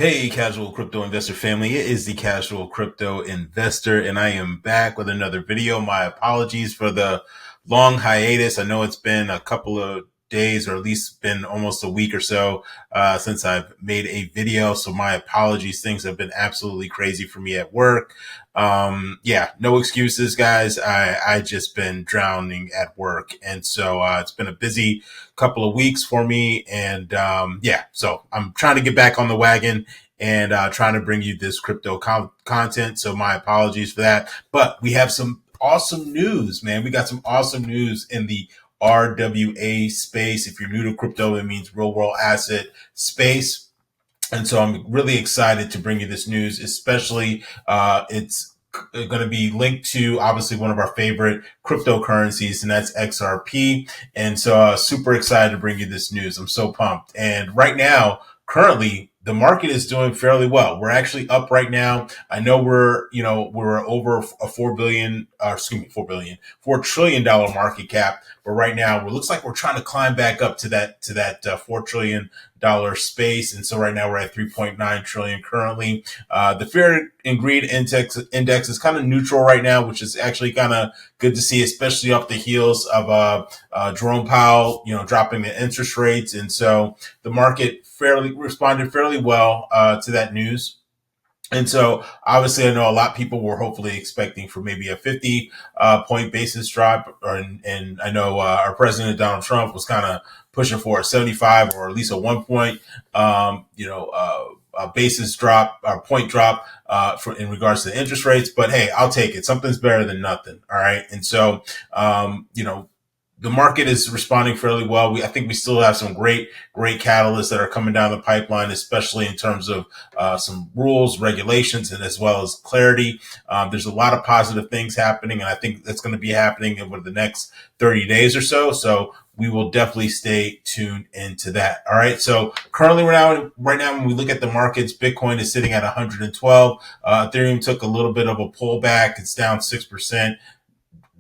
Hey, casual crypto investor family. It is the casual crypto investor, and I am back with another video. My apologies for the long hiatus. I know it's been a couple of days, or at least been almost a week or so since I've made a video. So my apologies. Things have been absolutely crazy for me at work. Yeah, no excuses, guys. I just been drowning at work. And so it's been a busy couple of weeks for me. And yeah, so I'm trying to get back on the wagon and trying to bring you this crypto content. So my apologies for that. But we have some awesome news, man. We got some awesome news in the RWA space. If you're new to crypto, it means real world asset space. And so I'm really excited to bring you this news, especially it's going to be linked to obviously one of our favorite cryptocurrencies, and that's XRP. And so super excited to bring you this news. I'm so pumped. And right now, currently, the market is doing fairly well. We're actually up right now. I know we're over a $4 trillion market cap. But right now, it looks like we're trying to climb back up to that $4 trillion space. And so right now we're at 3.9 trillion currently. The fear and greed index is kind of neutral right now, which is actually kind of good to see, especially off the heels of Jerome Powell, dropping the interest rates. And so the market responded fairly well to that news. And so obviously I know a lot of people were hopefully expecting for maybe a 50 point basis drop, and I know our president Donald Trump was kind of pushing for a 75 or at least a 1 point basis drop or point drop in regards to the interest rates. But hey, I'll take it. Something's better than nothing. All right. And so the market is responding fairly well. I think we still have some great catalysts that are coming down the pipeline, especially in terms of some rules, regulations, and as well as clarity. There's a lot of positive things happening, and I think that's going to be happening over the next 30 days or so. So we will definitely stay tuned into that. All right. So currently right now, when we look at the markets, Bitcoin is sitting at 112. Ethereum took a little bit of a pullback. It's down 6%.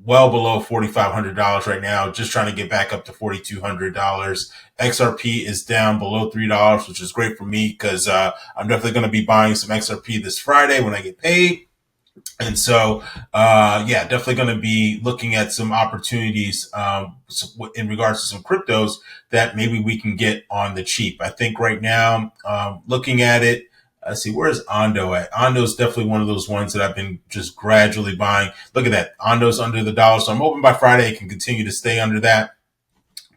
Well below $4,500 right now, just trying to get back up to $4,200. XRP is down below $3, which is great for me because I'm definitely going to be buying some XRP this Friday when I get paid. And so, yeah, definitely going to be looking at some opportunities in regards to some cryptos that maybe we can get on the cheap. I think right now, looking at it, let's see, where's Ondo at? Ondo's definitely one of those ones that I've been just gradually buying. Look at that. Ondo's under the dollar. So I'm hoping by Friday it can continue to stay under that.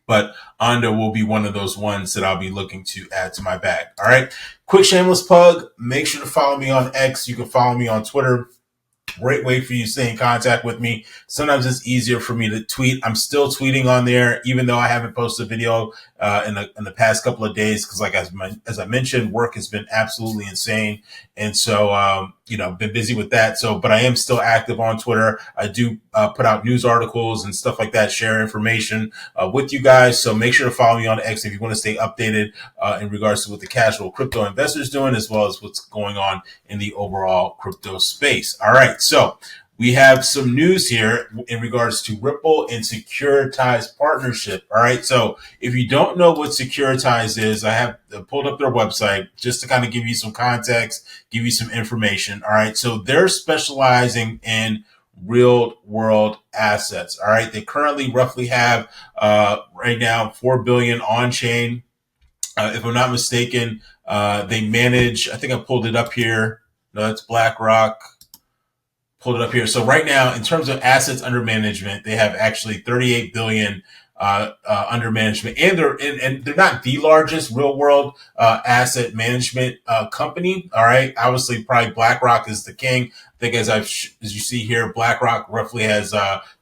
But Ondo will be one of those ones that I'll be looking to add to my bag. All right. Quick shameless plug. Make sure to follow me on X. You can follow me on Twitter. Great way for you to stay in contact with me. Sometimes it's easier for me to tweet. I'm still tweeting on there, even though I haven't posted a video in the past couple of days, because like as I mentioned, work has been absolutely insane, and so been busy with that. So, but I am still active on Twitter. I do put out news articles and stuff like that, share information with you guys. So make sure to follow me on X if you want to stay updated in regards to what the casual crypto investor is doing, as well as what's going on in the overall crypto space. All right. So we have some news here in regards to Ripple and Securitize partnership. All right. So if you don't know what Securitize is, I have pulled up their website just to kind of give you some context, give you some information. All right. So they're specializing in real world assets. All right. They currently roughly have right now 4 billion on chain. If I'm not mistaken, they manage, I think I pulled it up here. No, that's BlackRock. Pulled it up here. So right now, in terms of assets under management, they have actually 38 billion under management, and they're not the largest real world asset management company. All right, obviously, probably BlackRock is the king. I think as you see here, BlackRock roughly has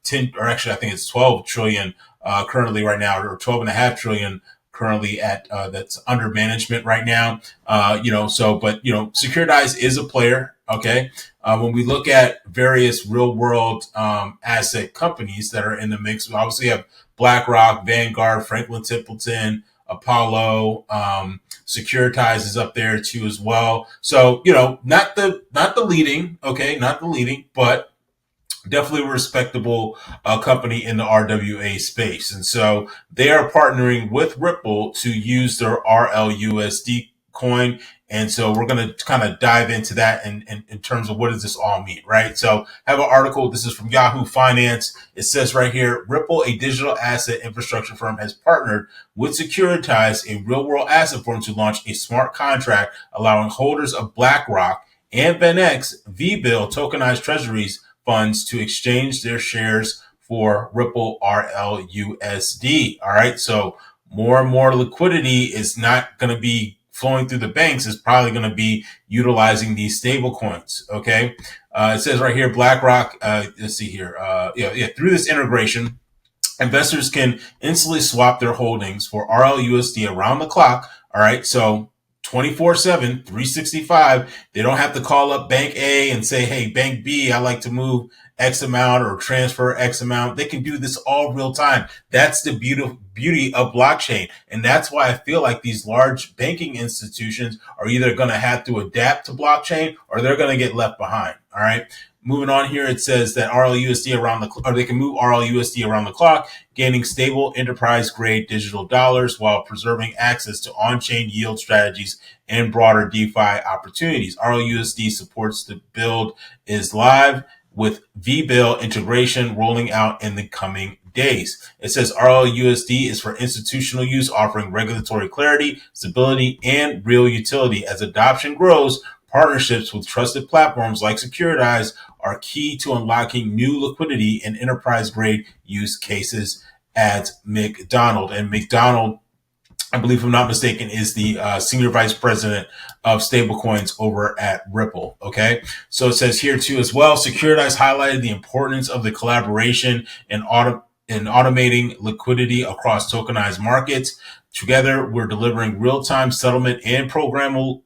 10, or actually, I think it's 12 trillion currently right now, or 12.5 trillion currently at that's under management right now. But Securitize is a player. Okay. When we look at various real world asset companies that are in the mix, we obviously have BlackRock, Vanguard, Franklin Templeton, Apollo, Securitize is up there too as well. So, not the leading, okay, not the leading, but definitely a respectable company in the RWA space. And so they are partnering with Ripple to use their RLUSD coin And so we're going to kind of dive into that in terms of what does this all mean, right? So I have an article. This is from Yahoo Finance. It says right here, Ripple, a digital asset infrastructure firm, has partnered with Securitize, a real-world asset firm, to launch a smart contract allowing holders of BlackRock and VanEck V-Bill tokenized treasuries funds to exchange their shares for Ripple RLUSD. All right. So more and more liquidity is not going to be flowing through the banks. It's probably going to be utilizing these stable coins. Okay. It says right here, BlackRock, let's see here. Through this integration, investors can instantly swap their holdings for RLUSD around the clock. All right. So 24/7, 365. They don't have to call up Bank A and say, hey, Bank B, I like to move X amount or transfer X amount. They can do this all real time. That's the beauty of blockchain. And that's why I feel like these large banking institutions are either going to have to adapt to blockchain or they're going to get left behind. All right. Moving on here, it says that they can move RLUSD around the clock, gaining stable enterprise-grade digital dollars while preserving access to on-chain yield strategies and broader DeFi opportunities. RLUSD supports the build is live with V-Bill integration rolling out in the coming days. It says RLUSD is for institutional use, offering regulatory clarity, stability, and real utility. As adoption grows, partnerships with trusted platforms like Securitize are key to unlocking new liquidity and enterprise-grade use cases, adds McDonald. And McDonald, I believe, if I'm not mistaken, is the senior vice president of stablecoins over at Ripple. Okay. So it says here too as well, Securitize highlighted the importance of the collaboration and automating liquidity across tokenized markets. Together, we're delivering real-time settlement and programmable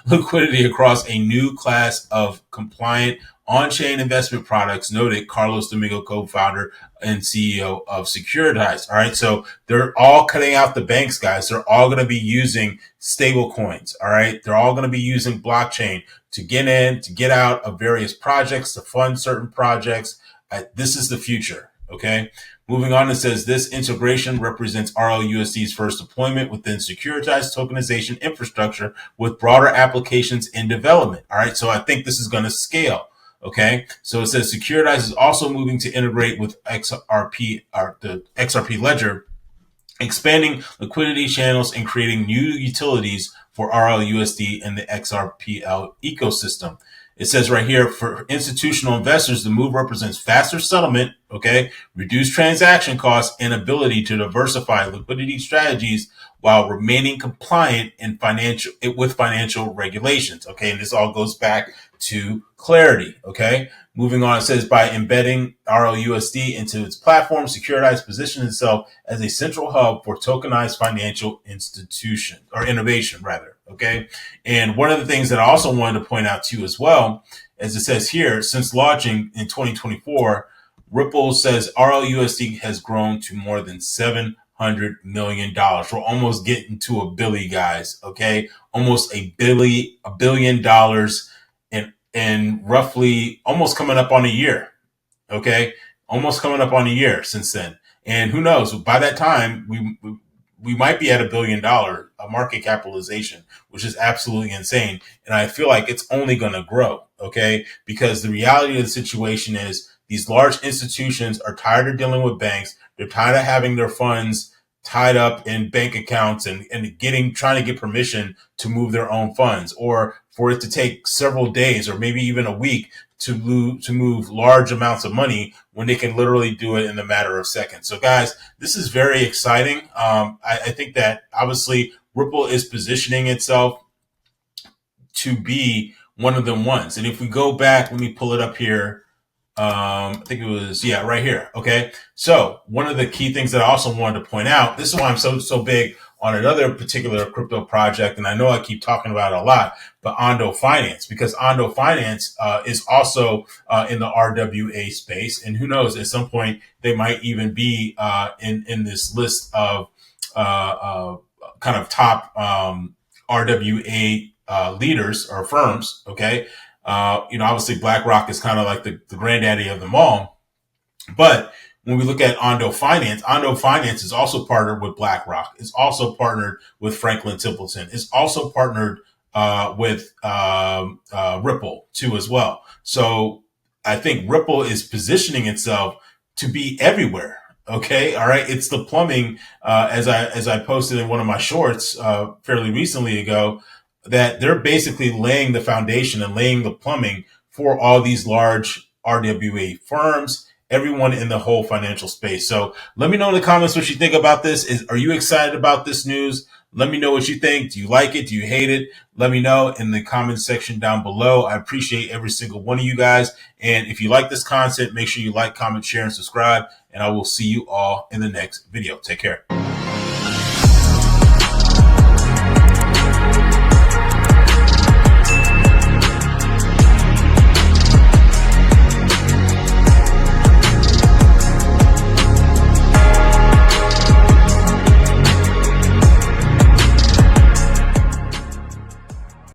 liquidity across a new class of compliant on-chain investment products, noted Carlos Domingo, co-founder and CEO of Securitize. All right. So they're all cutting out the banks, guys. They're all going to be using stable coins. All right. They're all going to be using blockchain to get in, to get out of various projects, to fund certain projects. This is the future. Okay. Moving on, it says this integration represents RLUSD's first deployment within Securitize tokenization infrastructure with broader applications in development. All right. So I think this is going to scale. Okay. So it says Securitize is also moving to integrate with XRP, or the XRP ledger, expanding liquidity channels and creating new utilities for RLUSD and the XRPL ecosystem. It says right here, for institutional investors, the move represents faster settlement, okay, reduced transaction costs, and ability to diversify liquidity strategies while remaining compliant with financial regulations. Okay, and this all goes back to clarity. Okay, moving on, it says by embedding RLUSD into its platform, Securitize positions itself as a central hub for tokenized financial institution or innovation, rather. Okay, and one of the things that I also wanted to point out to you as well, as it says here, since launching in 2024, Ripple says RLUSD has grown to more than $700 million. We're almost getting to a billy, guys. Okay, almost $1 billion in roughly almost coming up on a year. Okay, almost coming up on a year since then, and who knows? By that time, we might be at $1 billion market capitalization, which is absolutely insane. And I feel like it's only going to grow. Okay, because the reality of the situation is these large institutions are tired of dealing with banks. They're tired of having their funds tied up in bank accounts and trying to get permission to move their own funds, or for it to take several days or maybe even a week to move large amounts of money when they can literally do it in a matter of seconds. So guys, this is very exciting. I think that obviously Ripple is positioning itself to be one of them ones. And if we go back, let me pull it up here. I think it was, right here. Okay. So one of the key things that I also wanted to point out, this is why I'm so big on another particular crypto project. And I know I keep talking about it a lot, but Ondo Finance, because Ondo Finance, is also, in the RWA space. And who knows, at some point they might even be, in this list of, kind of top, RWA, leaders or firms. Okay. Obviously BlackRock is kind of like the granddaddy of them all. But when we look at Ondo Finance is also partnered with BlackRock. It's also partnered with Franklin Templeton. It's also partnered with Ripple too as well. So I think Ripple is positioning itself to be everywhere. Okay, all right. It's the plumbing, as I posted in one of my shorts fairly recently ago, that they're basically laying the foundation and laying the plumbing for all these large RWA firms, everyone in the whole financial space. So let me know in the comments what you think about this. Are you excited about this news? Let me know what you think. Do you like it? Do you hate it? Let me know in the comment section down below. I appreciate every single one of you guys. And if you like this content, make sure you like, comment, share, and subscribe. And I will see you all in the next video. Take care.